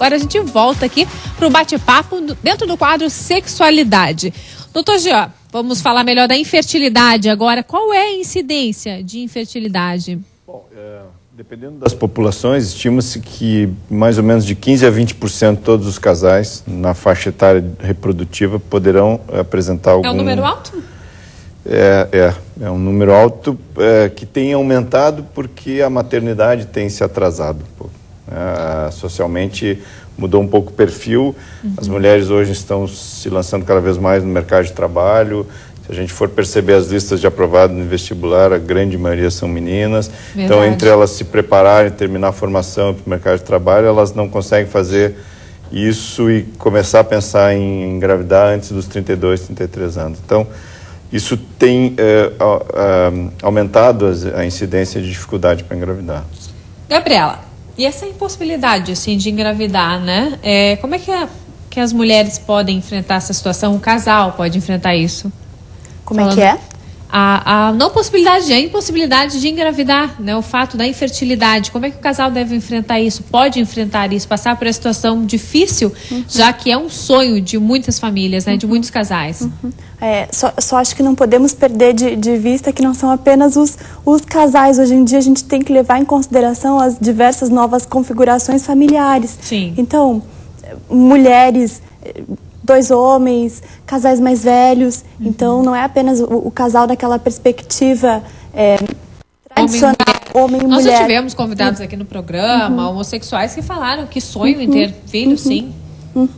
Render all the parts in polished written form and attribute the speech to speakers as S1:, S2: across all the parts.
S1: agora a gente volta aqui para o bate-papo dentro do quadro Sexualidade. Doutor Jean, vamos falar melhor da infertilidade agora. Qual é a incidência de infertilidade?
S2: Bom, dependendo das populações, estima-se que mais ou menos de 15% a 20% de todos os casais na faixa etária reprodutiva poderão apresentar algum...
S1: É um número alto?
S2: É um número alto que tem aumentado porque a maternidade tem se atrasado um pouco. Socialmente mudou um pouco o perfil, as mulheres hoje estão se lançando cada vez mais no mercado de trabalho. Se a gente for perceber as listas de aprovados no vestibular, a grande maioria são meninas. Verdade. Então, entre elas se prepararem, terminar a formação para o mercado de trabalho, elas não conseguem fazer isso e começar a pensar em engravidar antes dos 32, 33 anos. Então, isso tem aumentado a incidência de dificuldade para engravidar.
S1: Gabriela, e essa impossibilidade assim, de engravidar, né? Como é que as mulheres podem enfrentar essa situação? O casal pode enfrentar isso?
S3: Como é que é?
S1: A não possibilidade, a impossibilidade de engravidar, né? O fato da infertilidade. Como é que o casal deve enfrentar isso? Pode enfrentar isso, passar por essa situação difícil, já que é um sonho de muitas famílias, né? De muitos casais.
S3: Só acho que não podemos perder de vista que não são apenas os casais. Hoje em dia a gente tem que levar em consideração as diversas novas configurações familiares.
S1: Sim.
S3: Então, mulheres, 2 homens, casais mais velhos. Então, não é apenas o casal daquela perspectiva tradicional, homem e mulher.
S1: Nós já tivemos convidados aqui no programa, homossexuais, que falaram que sonham em ter filhos, sim.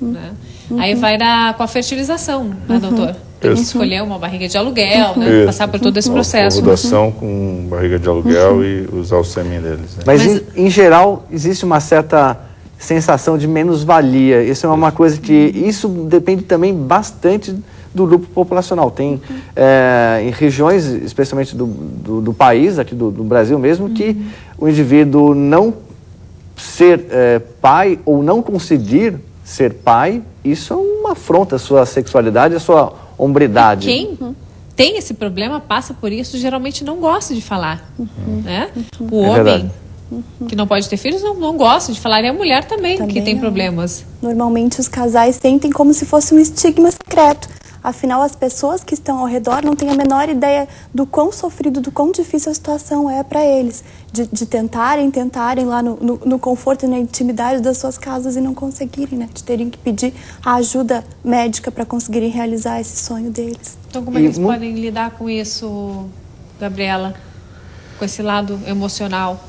S1: Né? Aí vai com a fertilização, né, doutor? Tem que escolher uma barriga de aluguel, né? Passar por todo esse processo.
S2: Uma ovudação com barriga de aluguel e usar o sêmen deles. Né?
S4: Mas em geral, existe uma certa sensação de menos-valia. Isso é uma coisa que... Isso depende também bastante do grupo populacional. Tem em regiões, especialmente do país, aqui do Brasil mesmo, que o indivíduo não ser pai ou não conseguir ser pai, isso é uma afronta à sua sexualidade, à sua hombridade.
S1: Quem tem esse problema, passa por isso, geralmente não gosta de falar. Né? O homem que não pode ter filhos não gosta de falar, e a mulher também que tem problemas.
S3: Normalmente os casais sentem como se fosse um estigma secreto. Afinal, as pessoas que estão ao redor não têm a menor ideia do quão sofrido, do quão difícil a situação é para eles. De tentarem lá no conforto e na intimidade das suas casas e não conseguirem, né? De terem que pedir a ajuda médica para conseguirem realizar esse sonho deles.
S1: Então, como é que eles podem lidar com isso, Gabriela? Com esse lado emocional?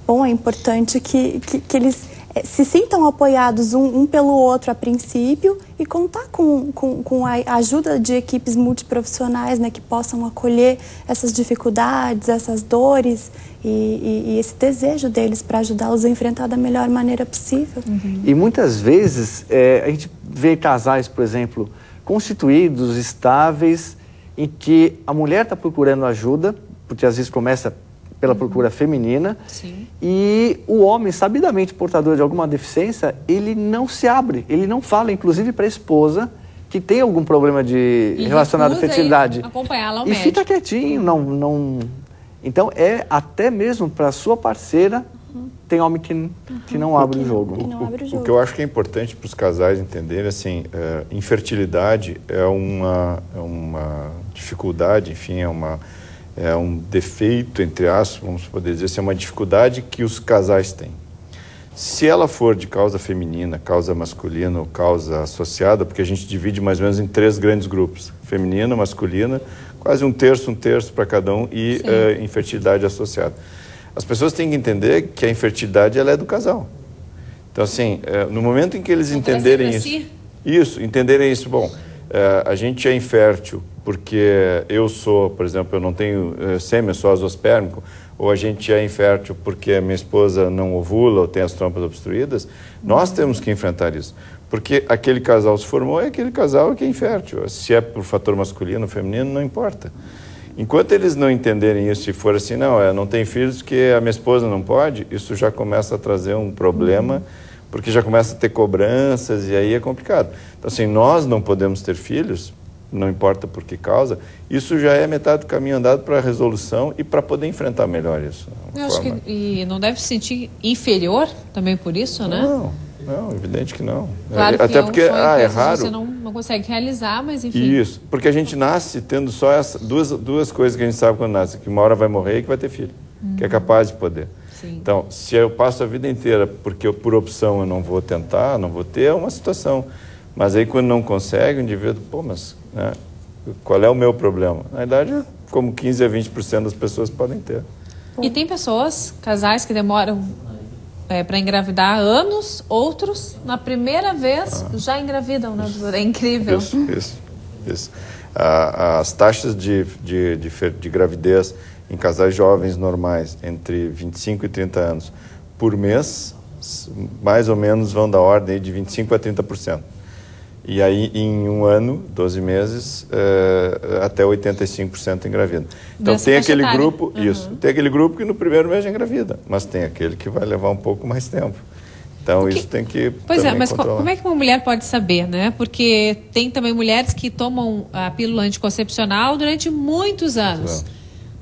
S3: Bom, é importante que eles se sintam apoiados um pelo outro a princípio e contar com a ajuda de equipes multiprofissionais, né, que possam acolher essas dificuldades, essas dores e esse desejo deles para ajudá-los a enfrentar da melhor maneira possível.
S4: E muitas vezes a gente vê casais, por exemplo, constituídos, estáveis, em que a mulher está procurando ajuda, porque às vezes começa pela procura feminina.
S1: Sim.
S4: E o homem, sabidamente portador de alguma deficiência, ele não se abre, ele não fala, inclusive para a esposa, que tem algum problema relacionado à fertilidade.
S1: Acompanhá-la ao
S4: médico. E fica quietinho, não... Então, até mesmo para a sua parceira, tem homem que não abre o jogo.
S2: O que eu acho que é importante para os casais entenderem, assim, infertilidade é uma dificuldade, enfim, é um defeito, entre aspas, vamos poder dizer, é uma dificuldade que os casais têm. Se ela for de causa feminina, causa masculina ou causa associada, porque a gente divide mais ou menos em 3 grandes grupos, feminina, masculina, quase um terço para cada um, e infertilidade associada. As pessoas têm que entender que a infertilidade ela é do casal. Então, assim, no momento em que eles entenderem entenderem isso, bom, a gente é infértil porque eu sou, por exemplo, eu não tenho sêmen, eu sou azoospermico, ou a gente é infértil porque a minha esposa não ovula ou tem as trompas obstruídas, nós temos que enfrentar isso. Porque aquele casal se formou e aquele casal que é infértil. Se é por fator masculino ou feminino, não importa. Enquanto eles não entenderem isso e for assim, não tem filhos porque a minha esposa não pode, isso já começa a trazer um problema, porque já começa a ter cobranças e aí é complicado. Então, assim, nós não podemos ter filhos, não importa por que causa, isso já é metade do caminho andado para a resolução e para poder enfrentar melhor isso.
S1: Eu acho que, e não deve se sentir inferior também por isso, né?
S2: Não. Não, evidente que não.
S1: Claro que
S2: até porque
S1: é
S2: raro.
S1: Você não consegue realizar, mas enfim.
S2: Isso, porque a gente nasce tendo só duas coisas que a gente sabe quando nasce, que uma hora vai morrer e que vai ter filho, que é capaz de poder.
S1: Sim.
S2: Então, se eu passo a vida inteira porque por opção eu não vou tentar, não vou ter, é uma situação. Mas aí quando não consegue, o indivíduo, mas né, qual é o meu problema? Na verdade, como 15 a 20% das pessoas podem ter.
S1: E tem pessoas, casais que demoram para engravidar anos, outros, na primeira vez, já engravidam, né? É incrível.
S2: Isso. As taxas de gravidez em casais jovens normais, entre 25 e 30 anos, por mês, mais ou menos vão da ordem de 25% a 30%. E aí, em um ano, 12 meses, até 85% engravida. Então, tem aquele grupo, tem aquele grupo que no primeiro mês já engravida, mas tem aquele que vai levar um pouco mais tempo. Então, isso tem que
S1: Pois é, mas
S2: controlar.
S1: Como é que uma mulher pode saber, né? Porque tem também mulheres que tomam a pílula anticoncepcional durante muitos anos.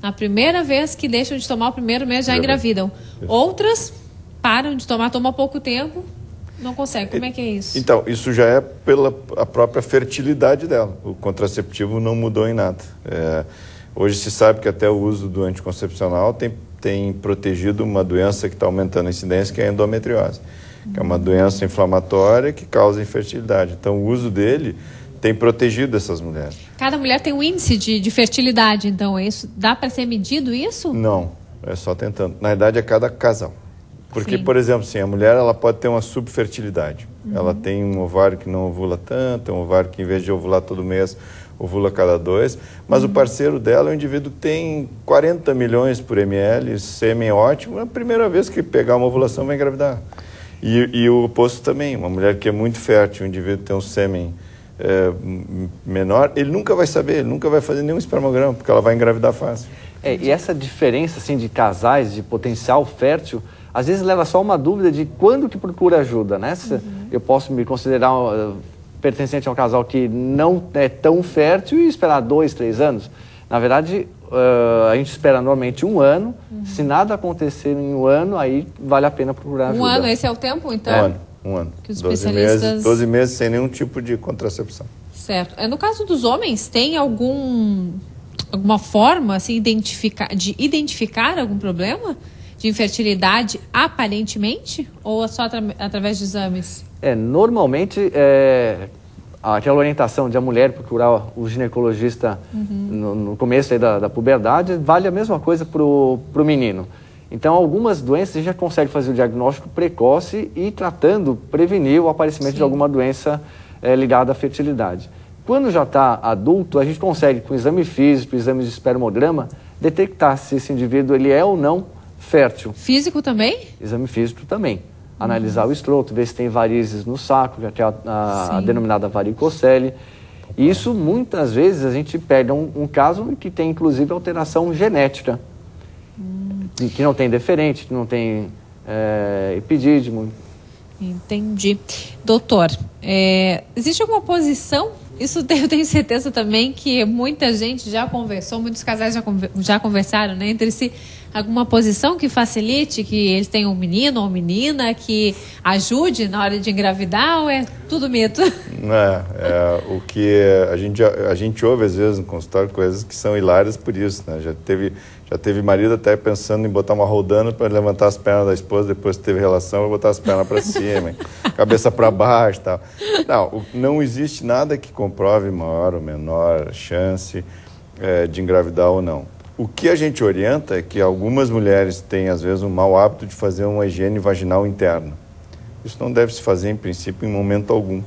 S1: Na primeira vez que deixam de tomar o primeiro mês, já engravidam. Isso. Outras param de tomar, tomam pouco tempo, não conseguem. Como é que é isso?
S2: Então, isso já é pela a própria fertilidade dela. O contraceptivo não mudou em nada. Hoje se sabe que até o uso do anticoncepcional tem protegido uma doença que está aumentando a incidência, que é a endometriose, que é uma doença inflamatória que causa infertilidade. Então, o uso dele tem protegido essas mulheres.
S1: Cada mulher tem um índice de fertilidade, então, é isso? Dá para ser medido isso?
S2: Não, é só tentando. Na verdade, é cada casal. Porque, por exemplo, a mulher ela pode ter uma subfertilidade. Ela tem um ovário que não ovula tanto, um ovário que, em vez de ovular todo mês, ovula cada 2. Mas o parceiro dela é um indivíduo que tem 40 milhões por ml, sêmen ótimo. É a primeira vez que pegar uma ovulação vai engravidar. E o oposto também. Uma mulher que é muito fértil, um indivíduo que tem um sêmen menor, ele nunca vai saber, ele nunca vai fazer nenhum espermograma, porque ela vai engravidar fácil.
S4: E essa diferença assim, de casais, de potencial fértil, às vezes leva só uma dúvida de quando que procura ajuda, né? Eu posso me considerar pertencente a um casal que não é tão fértil e esperar 2, 3 anos. Na verdade, a gente espera normalmente 1 ano. Se nada acontecer em 1 ano, aí vale a pena procurar ajuda.
S1: 1 ano, esse é o tempo, então?
S2: Um ano.
S1: Que os especialistas...
S2: 12 meses sem nenhum tipo de contracepção.
S1: Certo. No caso dos homens, tem alguma forma assim, de identificar algum problema de infertilidade aparentemente? Ou é só através de exames?
S4: Normalmente, aquela orientação de a mulher procurar o ginecologista no começo aí da puberdade, vale a mesma coisa para o menino. Então, algumas doenças a gente já consegue fazer o diagnóstico precoce e, tratando, prevenir o aparecimento de alguma doença ligada à fertilidade. Quando já está adulto, a gente consegue, com exame físico, exames de espermograma, detectar se esse indivíduo ele é ou não fértil.
S1: Físico também?
S4: Exame físico também. Analisar o escroto, ver se tem varizes no saco, que é a denominada varicocele. Isso, muitas vezes, a gente pega um caso que tem, inclusive, alteração genética. Que não tem deferente, que não tem epidídimo.
S1: Entendi. Doutor, existe alguma posição? Isso eu tenho certeza também que muita gente já conversou, muitos casais já conversaram, né, entre si. Alguma posição que facilite, que eles tenham um menino ou menina, que ajude na hora de engravidar, ou é tudo mito?
S2: O que a gente ouve às vezes no consultório coisas que são hilárias por isso, né? Já teve marido até pensando em botar uma roldana para levantar as pernas da esposa, depois que teve relação, vai botar as pernas para cima, cabeça para baixo e tal. Não existe nada que comprove maior ou menor chance de engravidar ou não. O que a gente orienta é que algumas mulheres têm, às vezes, um mau hábito de fazer uma higiene vaginal interna. Isso não deve se fazer, em princípio, em momento algum.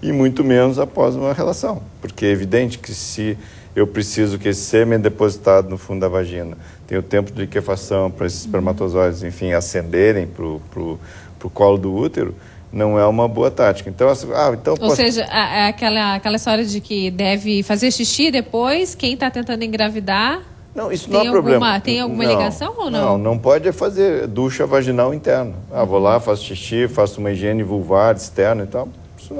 S2: E muito menos após uma relação. Porque é evidente que se eu preciso que esse sêmen depositado no fundo da vagina tenha o tempo de liquefação para esses espermatozoides, enfim, ascenderem para o colo do útero, não é uma boa tática. Então,
S1: Ou seja, aquela história de que deve fazer xixi depois, quem está tentando engravidar...
S2: Não, isso não é problema.
S1: Tem alguma ligação ou não?
S2: Não pode fazer ducha vaginal interna. Vou lá, faço xixi, faço uma higiene vulvar externa e tal. Isso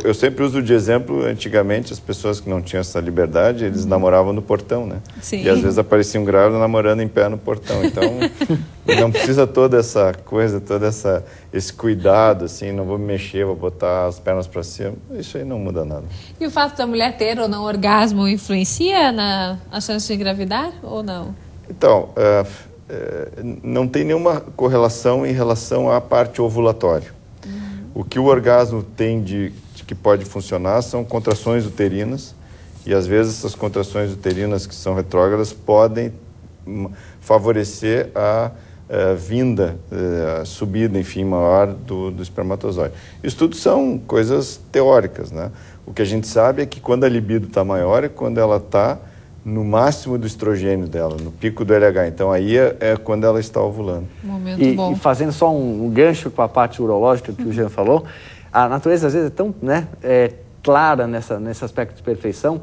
S2: Eu sempre uso de exemplo, antigamente, as pessoas que não tinham essa liberdade, eles namoravam no portão, né?
S1: Sim.
S2: E às vezes apareciam grávidos namorando em pé no portão. Então, não precisa toda essa coisa, esse cuidado, assim, não vou me mexer, vou botar as pernas para cima. Isso aí não muda nada.
S1: E o fato da mulher ter ou não orgasmo influencia na chance de engravidar ou não?
S2: Então, não tem nenhuma correlação em relação à parte ovulatória. O que o orgasmo tem de que pode funcionar são contrações uterinas, e às vezes essas contrações uterinas que são retrógradas podem favorecer a vinda, a subida, enfim, maior do espermatozoide. Isso tudo são coisas teóricas, né? O que a gente sabe é que quando a libido está maior é quando ela está no máximo do estrogênio dela, no pico do LH. Então aí é quando ela está ovulando.
S1: Momento bom.
S4: E fazendo só um gancho com a parte urológica que o Jean falou, a natureza às vezes é tão clara nesse aspecto de perfeição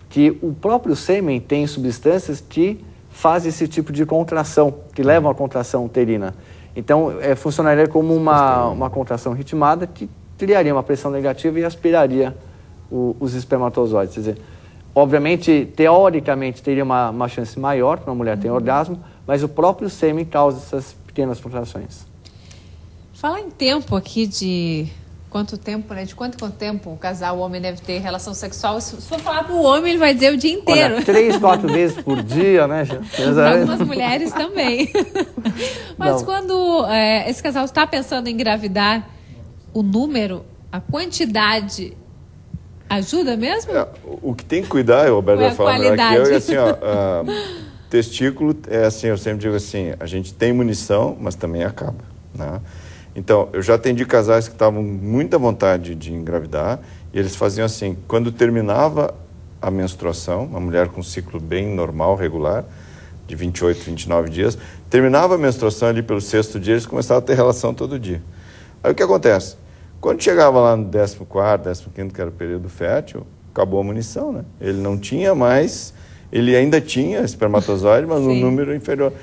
S4: que o próprio sêmen tem substâncias que fazem esse tipo de contração, que levam à contração uterina. Então funcionaria como uma contração ritmada que criaria uma pressão negativa e aspiraria os espermatozoides. Quer dizer, obviamente, teoricamente, teria uma chance maior para uma mulher ter orgasmo, mas o próprio sêmen causa essas pequenas contrações.
S1: Falar em tempo aqui de quanto tempo, né? De quanto tempo o casal, o homem deve ter relação sexual. Se for falar para o homem, ele vai dizer o dia inteiro.
S4: Olha, 3, 4 vezes por dia, né?
S1: Para algumas mulheres também. Mas quando esse casal está pensando em engravidar, o número, a quantidade... ajuda mesmo?
S2: O que tem que cuidar, o Roberto vai falar melhor que eu, é assim, testículo, assim, eu sempre digo assim, a gente tem munição, mas também acaba, né? Então, eu já atendi casais que estavam com muita vontade de engravidar, e eles faziam assim, quando terminava a menstruação, uma mulher com um ciclo bem normal, regular, de 28, 29 dias, terminava a menstruação ali pelo 6º dia, eles começavam a ter relação todo dia. Aí o que acontece? Quando chegava lá no 14º, 15º, que era o período fértil, acabou a munição, né? Ele não tinha mais, ele ainda tinha espermatozoide, mas um número inferior.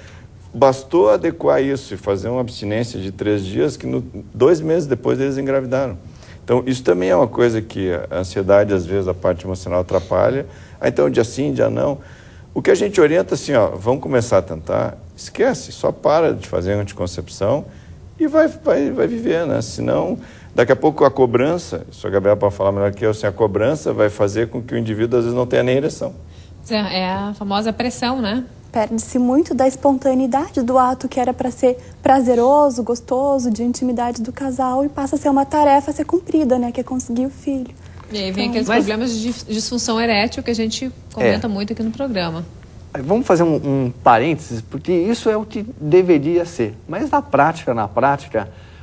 S2: Bastou adequar isso e fazer uma abstinência de 3 dias, que 2 meses depois eles engravidaram. Então, isso também é uma coisa que a ansiedade, às vezes, a parte emocional atrapalha. Então, dia sim, dia não. O que a gente orienta, assim, vamos começar a tentar, esquece, só para de fazer anticoncepção e vai viver, né? Senão... Daqui a pouco a cobrança, isso a Gabriela pode falar melhor que eu, assim, a cobrança vai fazer com que o indivíduo às vezes não tenha nem ereção.
S1: É a famosa pressão, né?
S3: Perde-se muito da espontaneidade do ato que era para ser prazeroso, gostoso, de intimidade do casal, e passa a ser uma tarefa a ser cumprida, né? Que é conseguir o filho.
S1: E aí vem aqueles problemas de disfunção erétil que a gente comenta muito aqui no programa.
S4: Vamos fazer um parênteses, porque isso é o que deveria ser. Mas na prática,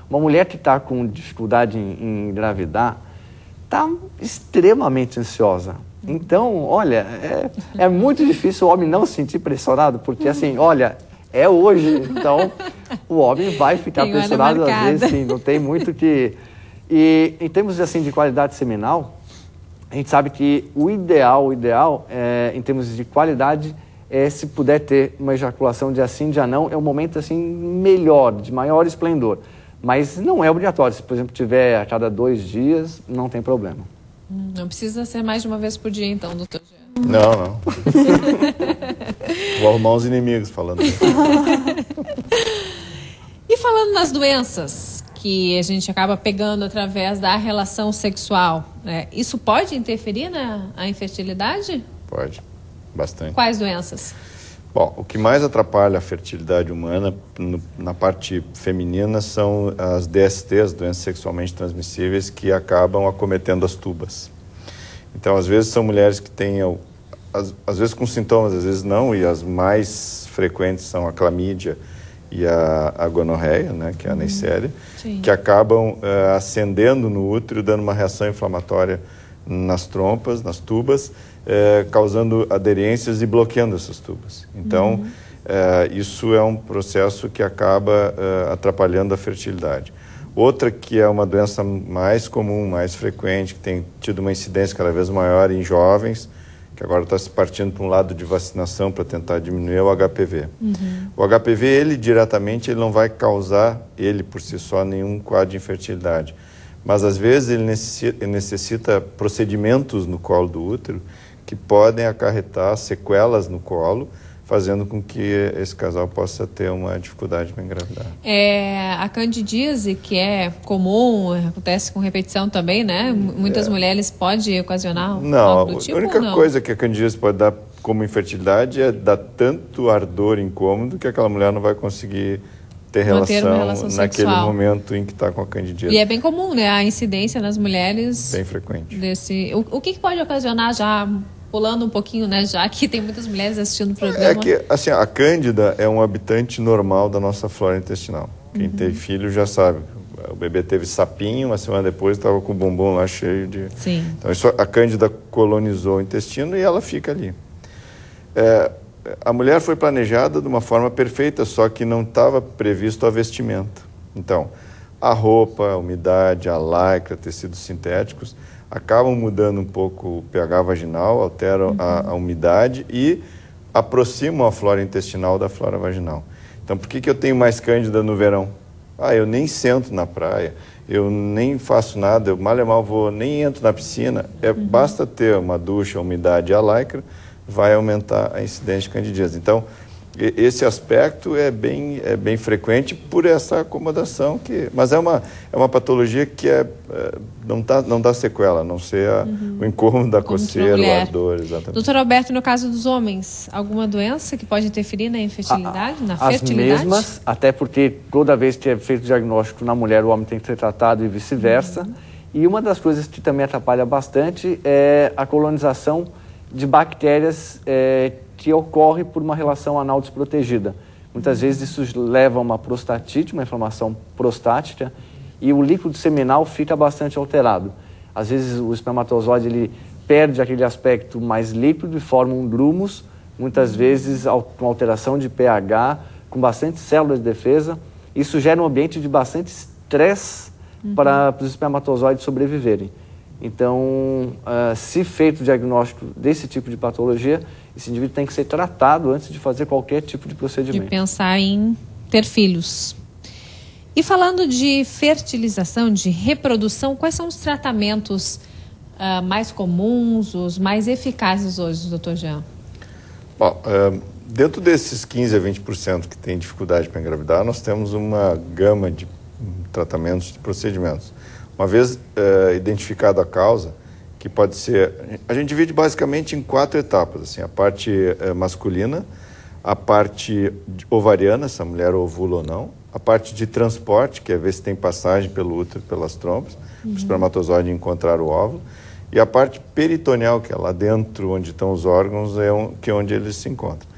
S4: uma mulher que está com dificuldade em engravidar está extremamente ansiosa. Então, olha, é muito difícil o homem não se sentir pressionado, porque assim, olha, é hoje. Então, o homem vai ficar pressionado às vezes, sim, não tem muito que... E em termos assim, de qualidade seminal, a gente sabe que o ideal em termos de qualidade, se puder ter uma ejaculação dia sim, dia não, é um momento assim melhor, de maior esplendor. Mas não é obrigatório. Se, por exemplo, tiver a cada 2 dias, não tem problema.
S1: Não precisa ser mais de uma vez por dia, então, doutor Jean.
S2: Não. Vou arrumar uns inimigos falando isso.
S1: E falando nas doenças que a gente acaba pegando através da relação sexual, isso pode interferir na infertilidade?
S2: Pode, bastante.
S1: Quais doenças?
S2: Bom, o que mais atrapalha a fertilidade humana na parte feminina são as DSTs, doenças sexualmente transmissíveis, que acabam acometendo as tubas. Então, às vezes são mulheres que têm, às vezes com sintomas, às vezes não, e as mais frequentes são a clamídia e a gonorreia, né, que é a Neisseria, que acabam ascendendo no útero, dando uma reação inflamatória nas trompas, nas tubas, causando aderências e bloqueando essas tubas. Então, isso é um processo que acaba atrapalhando a fertilidade. Outra que é uma doença mais comum, mais frequente, que tem tido uma incidência cada vez maior em jovens, que agora está se partindo para um lado de vacinação para tentar diminuir, é o HPV. O HPV, ele diretamente, ele não vai causar, ele por si só, nenhum quadro de infertilidade. Mas às vezes ele necessita procedimentos no colo do útero que podem acarretar sequelas no colo, fazendo com que esse casal possa ter uma dificuldade para engravidar.
S1: A candidíase, que é comum, acontece com repetição também, né? Muitas mulheres pode ocasionar algo do tipo,
S2: a única coisa que a candidíase pode dar como infertilidade é dar tanto ardor e incômodo que aquela mulher não vai conseguir ter relação naquele momento em que está com a candidíase.
S1: E é bem comum, né? A incidência nas mulheres...
S2: Bem frequente.
S1: O que pode ocasionar já... Pulando um pouquinho, né, já que tem muitas mulheres assistindo o programa.
S2: É que, assim, a cândida é um habitante normal da nossa flora intestinal. Quem tem filho já sabe. O bebê teve sapinho, uma semana depois estava com o bumbum lá cheio de...
S1: Sim.
S2: Então, a cândida colonizou o intestino e ela fica ali. A mulher foi planejada de uma forma perfeita, só que não estava previsto a vestimenta. Então, a roupa, a umidade, a lycra, tecidos sintéticos... acabam mudando um pouco o pH vaginal, alteram a umidade e aproximam a flora intestinal da flora vaginal. Então, por que eu tenho mais cândida no verão? Eu nem sento na praia, eu nem faço nada, eu mal e mal nem entro na piscina. Basta ter uma ducha, umidade e a lycra, vai aumentar a incidência de candidíase. Então, esse aspecto é bem frequente por essa acomodação, mas é uma patologia que não dá sequela, a não ser o incômodo da coceira, o ardor, exatamente.
S1: Doutor Alberto, no caso dos homens, alguma doença que pode interferir na infertilidade, na fertilidade?
S4: As mesmas, até porque toda vez que é feito o diagnóstico na mulher, o homem tem que ser tratado e vice-versa. E uma das coisas que também atrapalha bastante é a colonização de bactérias que ocorre por uma relação anal desprotegida. Muitas vezes isso leva a uma prostatite, uma inflamação prostática, e o líquido seminal fica bastante alterado. Às vezes o espermatozoide ele perde aquele aspecto mais líquido e forma um drumus, muitas vezes com alteração de pH, com bastante células de defesa. Isso gera um ambiente de bastante estresse para os espermatozoides sobreviverem. Então, se feito o diagnóstico desse tipo de patologia, esse indivíduo tem que ser tratado antes de fazer qualquer tipo de procedimento.
S1: De pensar em ter filhos. E falando de fertilização, de reprodução, quais são os tratamentos mais comuns, os mais eficazes hoje, doutor Jean?
S2: Bom, dentro desses 15% a 20% que tem dificuldade para engravidar, nós temos uma gama de tratamentos, de procedimentos. Uma vez identificada a causa, que pode ser... A gente divide basicamente em 4 etapas, assim, a parte masculina, a parte ovariana, se a mulher ovula ou não, a parte de transporte, que é ver se tem passagem pelo útero, pelas trompas, para o espermatozoide encontrar o óvulo, e a parte peritoneal, que é lá dentro, onde estão os órgãos, que é onde eles se encontram.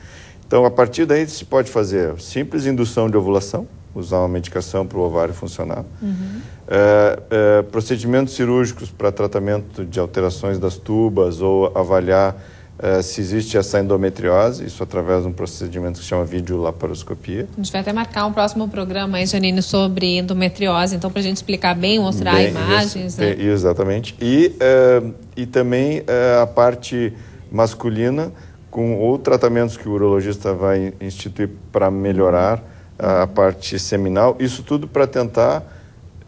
S2: Então, a partir daí, se pode fazer simples indução de ovulação, usar uma medicação para o ovário funcionar. Procedimentos cirúrgicos para tratamento de alterações das tubas ou avaliar se existe essa endometriose, isso através de um procedimento que se chama videolaparoscopia.
S1: A gente vai até marcar um próximo programa aí, Janine, sobre endometriose, então para a gente explicar bem, mostrar imagens. Né?
S2: Exatamente. E também a parte masculina, ou tratamentos que o urologista vai instituir para melhorar a parte seminal, isso tudo para tentar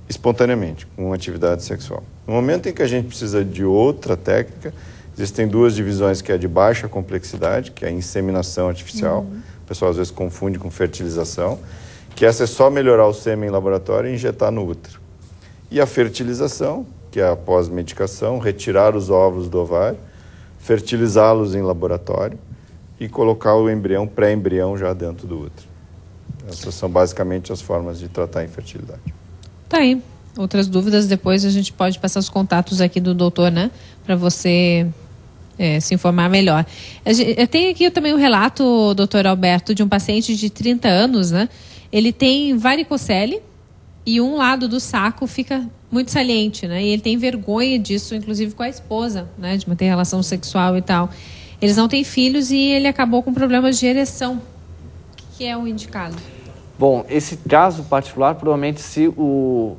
S2: espontaneamente, com atividade sexual. No momento em que a gente precisa de outra técnica, existem 2 divisões, que é a de baixa complexidade, que é a inseminação artificial, o pessoal às vezes confunde com fertilização, que essa é só melhorar o sêmen em laboratório e injetar no útero. E a fertilização, que é após medicação, retirar os óvulos do ovário, fertilizá-los em laboratório e colocar o embrião, pré-embrião, já dentro do útero. Essas são basicamente as formas de tratar a infertilidade.
S1: Tá aí. Outras dúvidas, depois a gente pode passar os contatos aqui do doutor, né? Para você se informar melhor. Eu tenho aqui também um relato, doutor Alberto, de um paciente de 30 anos, né? Ele tem varicocele e um lado do saco fica muito saliente, né? E ele tem vergonha disso, inclusive com a esposa, né? De manter relação sexual e tal. Eles não têm filhos e ele acabou com problemas de ereção. O que é o indicado?
S4: Bom, esse caso particular, provavelmente se o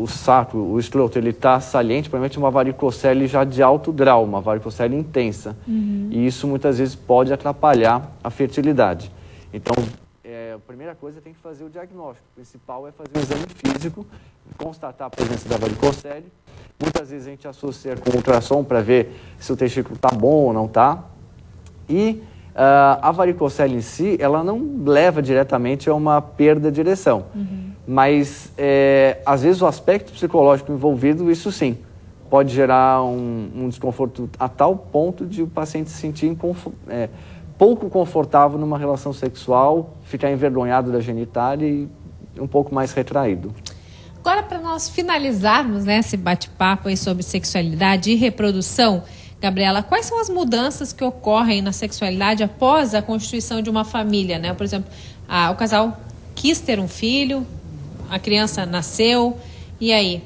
S4: saco, o escroto, ele está saliente, provavelmente uma varicocele já de alto grau, uma varicocele intensa. E isso muitas vezes pode atrapalhar a fertilidade. Então, primeira coisa tem que fazer o diagnóstico. O principal é fazer um exame físico, constatar a presença da varicocele. Muitas vezes a gente associa com ultrassom para ver se o testículo está bom ou não está. E a varicocele em si, ela não leva diretamente a uma perda de ereção. Mas, às vezes, o aspecto psicológico envolvido, isso sim, pode gerar um desconforto a tal ponto de o paciente se sentir pouco confortável numa relação sexual, ficar envergonhado da genitália e um pouco mais retraído.
S1: Agora, para nós finalizarmos, né, esse bate-papo aí sobre sexualidade e reprodução, Gabriela, quais são as mudanças que ocorrem na sexualidade após a constituição de uma família, né? Por exemplo, o casal quis ter um filho, a criança nasceu, e aí?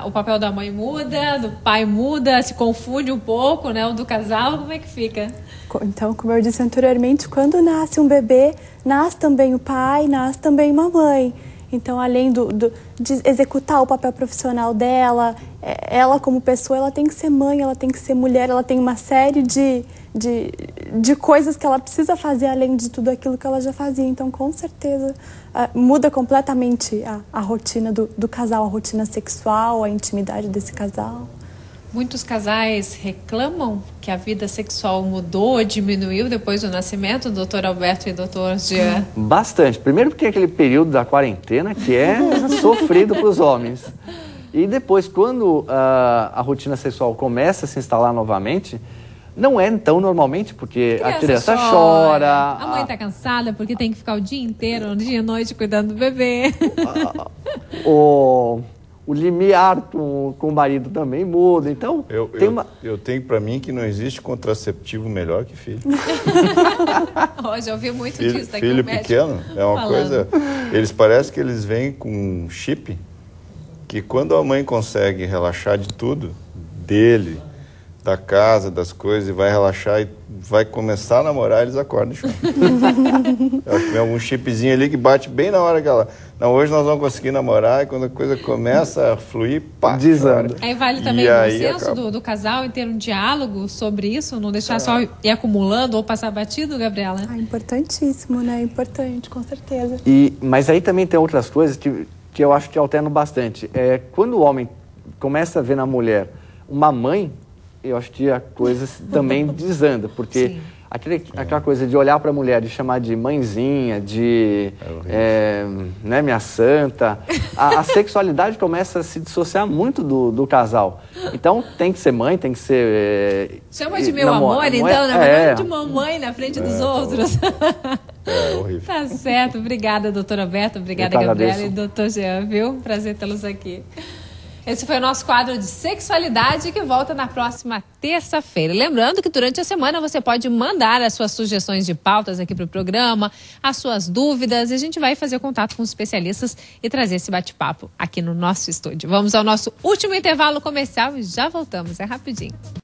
S1: O papel da mãe muda, do pai muda, se confunde um pouco, né? O do casal, como é que fica?
S3: Então, como eu disse anteriormente, quando nasce um bebê, nasce também o pai, nasce também uma mãe. Então, além de executar o papel profissional dela, ela como pessoa, ela tem que ser mãe, ela tem que ser mulher, ela tem uma série de coisas que ela precisa fazer além de tudo aquilo que ela já fazia. Então, com certeza, muda completamente a rotina do casal, a rotina sexual, a intimidade desse casal.
S1: Muitos casais reclamam que a vida sexual mudou, diminuiu depois do nascimento, doutor Alberto e doutor Jean?
S4: Bastante. Primeiro porque é aquele período da quarentena que é sofrido para os homens. E depois, quando a rotina sexual começa a se instalar novamente, não é tão normalmente, porque a criança chora.
S1: A mãe está cansada porque tem que ficar o dia inteiro, dia e noite, cuidando do bebê.
S4: O limiar com o marido também muda, então...
S2: Eu tenho para mim que não existe contraceptivo melhor que filho.
S1: Hoje eu ouvi muito disso.
S2: Filho pequeno é uma coisa... Eles parecem que eles vêm com um chip que quando a mãe consegue relaxar de tudo, dele, da casa, das coisas, e vai relaxar e vai começar a namorar, eles acordam e choram. Eu acho que tem algum chipzinho ali que bate bem na hora que ela... Não, hoje nós vamos conseguir namorar, e quando a coisa começa a fluir, pá,
S4: desanda.
S1: Aí vale também o senso do casal e ter um diálogo sobre isso, não deixar só ir acumulando ou passar batido, Gabriela?
S3: Importantíssimo, né? Importante, com certeza.
S4: Mas aí também tem outras coisas que eu acho que alternam bastante. Quando o homem começa a ver na mulher uma mãe, eu acho que a coisa também desanda, porque aquela coisa de olhar para a mulher, de chamar de mãezinha, de né, minha santa, a sexualidade começa a se dissociar muito do casal. Então tem que ser mãe, tem que ser...
S1: Chama de meu amor, então, na verdade, de mamãe na frente dos outros.
S2: Horrível.
S1: Tá certo, obrigada, doutor Alberto, obrigada, Gabriela e doutor Jean, viu? Prazer tê-los aqui. Esse foi o nosso quadro de sexualidade que volta na próxima terça-feira. Lembrando que durante a semana você pode mandar as suas sugestões de pautas aqui para o programa, as suas dúvidas, e a gente vai fazer contato com os especialistas e trazer esse bate-papo aqui no nosso estúdio. Vamos ao nosso último intervalo comercial e já voltamos, é rapidinho.